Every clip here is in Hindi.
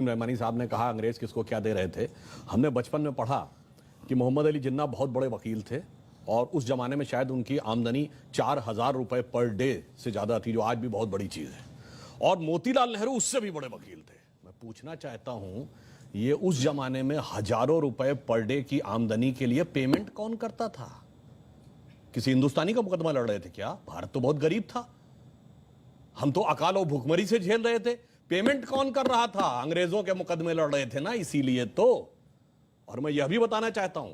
रहमानी साहब ने कहा अंग्रेज किसको क्या दे रहे थे। हमने बचपन में पढ़ा कि मोहम्मद अली जिन्ना बहुत बड़े वकील थे और उस जमाने में शायद उनकी आमदनी 4,000 रुपए पर डे से ज्यादा थी, जो आज भी बहुत बड़ी चीज है। और मोतीलाल नेहरू उससे भी बड़े वकील थे। मैं पूछना चाहता हूं, ये उस जमाने में हजारों रुपए पर डे की आमदनी के लिए पेमेंट कौन करता था? किसी हिंदुस्तानी का मुकदमा लड़ रहे थे क्या? भारत तो बहुत गरीब था, हम तो अकाल और भूखमरी से झेल रहे थे। पेमेंट कौन कर रहा था? अंग्रेजों के मुकदमे लड़ रहे थे ना, इसीलिए तो। और मैं यह भी बताना चाहता हूं,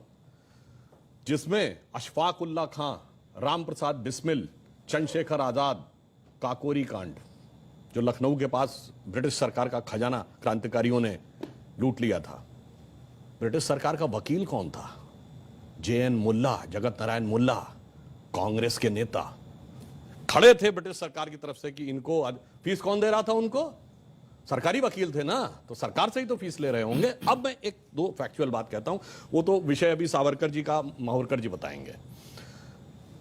जिसमें अशफाक उल्ला खां, राम प्रसाद बिस्मिल, चंद्रशेखर आजाद, काकोरी कांड, जो लखनऊ के पास ब्रिटिश सरकार का खजाना क्रांतिकारियों ने लूट लिया था, ब्रिटिश सरकार का वकील कौन था? JN मुल्ला, जगत नारायण मुल्ला, कांग्रेस के नेता खड़े थे ब्रिटिश सरकार की तरफ से कि इनको फीस कौन दे रहा था? उनको सरकारी वकील थे ना, तो सरकार से ही तो फीस ले रहे होंगे। अब मैं एक दो फैक्चुअल बात कहता हूं, वो तो विषय अभी सावरकर जी का माहौरकर जी बताएंगे।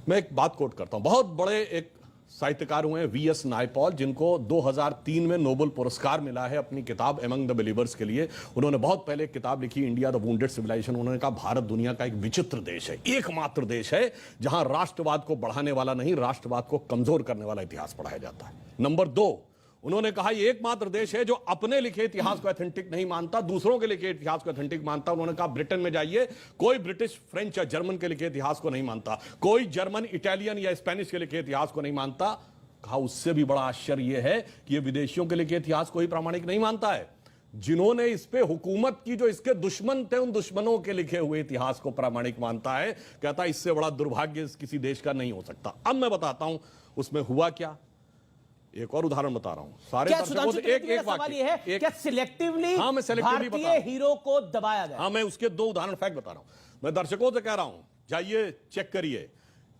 मैं एक बात कोट करता हूं, बहुत बड़े एक साहित्यकार हुए VS नायपॉल, जिनको 2003 में नोबेल पुरस्कार मिला है अपनी किताब एमंग द बिलीवर्स के लिए। उन्होंने बहुत पहले एक किताब लिखी, इंडिया द वुंडेड सिविलाइजेशन। उन्होंने कहा भारत दुनिया का एक विचित्र देश है, एकमात्र देश है जहां राष्ट्रवाद को बढ़ाने वाला नहीं, राष्ट्रवाद को कमजोर करने वाला इतिहास पढ़ाया जाता है। नंबर 2, उन्होंने कहा ये एकमात्र देश है जो अपने लिखे इतिहास को ऑथेंटिक नहीं मानता, दूसरों के लिखे इतिहास को ऑथेंटिक मानता। उन्होंने कहा ब्रिटेन में जाइए, कोई ब्रिटिश, फ्रेंच या जर्मन के लिखे इतिहास को नहीं मानता, कोई जर्मन, इटालियन या स्पेनिश के लिखे इतिहास को नहीं मानता। कहा उससे भी बड़ा आश्चर्य यह है कि ये विदेशियों के लिखे इतिहास को ही प्रामाणिक नहीं मानता है, जिन्होंने इस पे हुकूमत की, जो इसके दुश्मन थे, उन दुश्मनों के लिखे हुए इतिहास को प्रामाणिक मानता है। कहता इससे बड़ा दुर्भाग्य किसी देश का नहीं हो सकता। अब मैं बताता हूं उसमें हुआ क्या। एक और उदाहरण बता रहा हूं। सारे दर्शकों से एक वाक्य है, क्या सिलेक्टिवली भारतीय हीरो को दबाया गया? हाँ, मैं उसके 2 उदाहरण फैक्ट बता रहा हूं। मैं दर्शकों से कह रहा हूं, जाइए चेक करिए।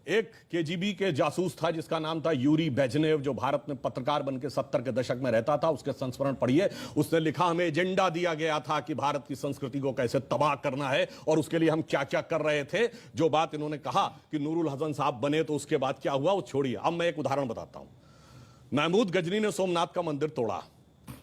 एक KGB के जासूस था जिसका नाम था यूरी बेजनेव, जो भारत में पत्रकार बनकर 70 के दशक में रहता था। उसके संस्मरण पढ़िए। उसने लिखा, हमें एजेंडा दिया गया था कि भारत की संस्कृति को कैसे तबाह करना है और उसके लिए हम क्या क्या कर रहे थे। जो बात इन्होंने कहा कि नूरुल हसन साहब बने तो उसके बाद क्या हुआ, वो छोड़िए। अब मैं एक उदाहरण बताता हूं। महमूद गजनी ने सोमनाथ का मंदिर तोड़ा।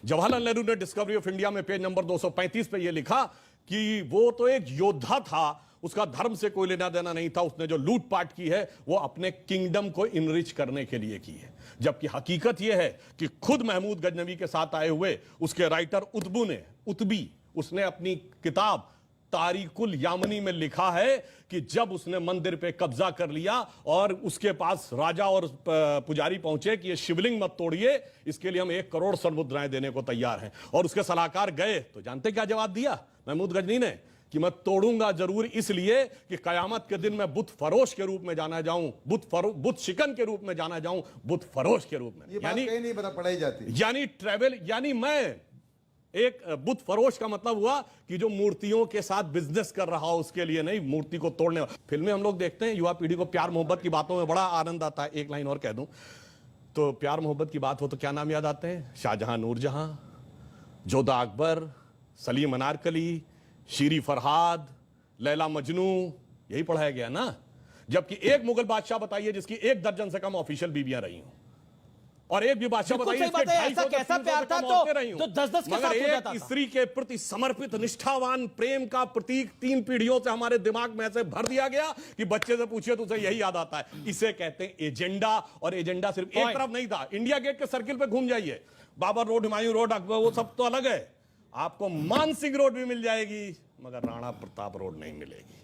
जवाहरलाल नेहरू ने डिस्कवरी ऑफ इंडिया में पेज नंबर 235 पे यह लिखा कि वो तो एक योद्धा था, उसका धर्म से कोई लेना देना नहीं था, उसने जो लूटपाट की है वो अपने किंगडम को इनरिच करने के लिए की है। जबकि हकीकत यह है कि खुद महमूद गजनवी के साथ आए हुए उसके राइटर उतबी, उसने अपनी किताब तारिकुल यामनी में लिखा है कि जब उसने मंदिर पे कब्जा कर लिया और उसके पास राजा और पुजारी पहुंचे कि ये शिवलिंग मत तोड़िए, इसके लिए हम 1 करोड़ स्वर्ण मुद्राएं देने को तैयार हैं, और उसके सलाहकार गए तो जानते क्या जवाब दिया महमूद गजनी ने? कि मैं तोड़ूंगा जरूर, इसलिए कि कयामत के दिन मैं बुत फरोश के रूप में जाना जाऊं, बुत शिकन के रूप में जाना जाऊं, बुत फरोश के रूप में। यानी नहीं पता पढ़ाई जाती, यानी ट्रेवल, यानी मैं एक बुत फरोश का मतलब हुआ कि जो मूर्तियों के साथ बिजनेस कर रहा हो, उसके लिए नहीं, मूर्ति को तोड़ने। फिल्में हम लोग देखते हैं, युवा पीढ़ी को प्यार मोहब्बत की बातों में बड़ा आनंद आता है। एक लाइन और कह दूं तो, प्यार मोहब्बत की बात हो तो क्या नाम याद आते हैं? शाहजहां, नूरजहां, जोधा अकबर, सलीम अनारकली, शीरी फरहाद, लैला मजनू, यही पढ़ाया गया ना। जबकि एक मुगल बादशाह बताइए जिसकी 1 दर्जन से कम ऑफिशियल बीवियां रही हूं, और एक भी बादशाह बताइए इसके 250 कैसा प्यार था तो 10-10 के साथ हो जाता था। स्त्री के प्रति समर्पित निष्ठावान प्रेम का प्रतीक 3 पीढ़ियों से हमारे दिमाग में ऐसे भर दिया गया कि बच्चे से पूछिए तो उसे यही याद आता है। इसे कहते हैं एजेंडा। और एजेंडा सिर्फ एक तरफ नहीं था। इंडिया गेट के सर्किल पे घूम जाइए, बाबर रोड, हुमायूं रोड, अकबर, वो सब तो अलग है। आपको मानसिंह रोड भी मिल जाएगी, मगर राणा प्रताप रोड नहीं मिलेगी।